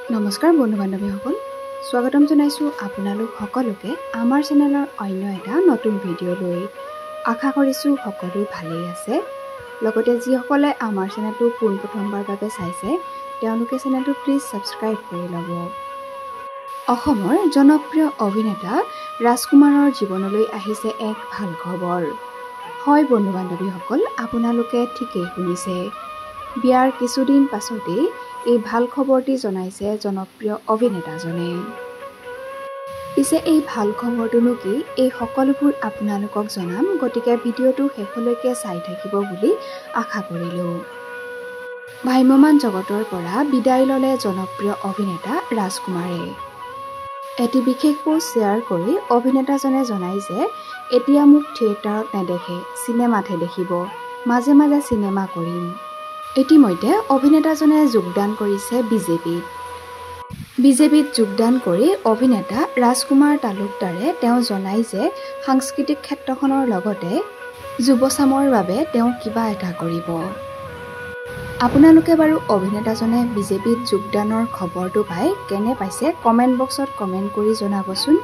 নমস্কাৰ বন্ধু বান্ধৱীসকল, স্বাগতম জনাইছোঁ আপোনালোক সকলোকে আমাৰ চেনেলৰ অন্য এটা নতুন ভিডিঅ' লৈ। আশা কৰিছোঁ সকলো ভালেই আছে। লগতে যিসকলে আমাৰ চেনেলটো পোনপ্ৰথমবাৰ বাবে চাইছে তেওঁলোকে চেনেলটো প্লিজ ছাবস্ক্ৰাইব কৰি ল'ব। অসমৰ জনপ্ৰিয় অভিনেতা ৰাজকুমাৰৰ জীৱনলৈ আহিছে এক ভাল খবৰ। হয় বন্ধু বান্ধৱীসকল, আপোনালোকে ঠিকেই শুনিছে। বিয়াৰ কিছুদিন পাছতেই এই ভাল খবৰটি জনাইছে জনপ্ৰিয় অভিনেতাজনে। পিছে এই ভাল খবৰটোনো কি, এই সকলোবোৰ আপোনালোকক জনাম, গতিকে ভিডিঅ'টো শেষলৈকে চাই থাকিব বুলি আশা কৰিলোঁ। ভ্ৰাম্যমাণ জগতৰ পৰা বিদায় ল'লে জনপ্ৰিয় অভিনেতা ৰাজকুমাৰে। এটি বিশেষ পোষ্ট শ্বেয়াৰ কৰি অভিনেতাজনে জনায় যে এতিয়া মোক থিয়েটাৰত নেদেখে, চিনেমাতহে দেখিব, মাজে মাজে চিনেমা কৰিম। ইতিমধ্যে অভিনেতাজনে যোগদান কৰিছে বিজেপিত যোগদান কৰি অভিনেতা ৰাজকুমাৰ তালুকদাৰে তেওঁ জনায় যে সাংস্কৃতিক ক্ষেত্ৰখনৰ লগতে যুৱচামৰ বাবে তেওঁ কিবা এটা কৰিব। আপোনালোকে বাৰু অভিনেতাজনে বিজেপিত যোগদানৰ খবৰটো পাই কেনে পাইছে কমেণ্ট বক্সত কমেণ্ট কৰি জনাবচোন।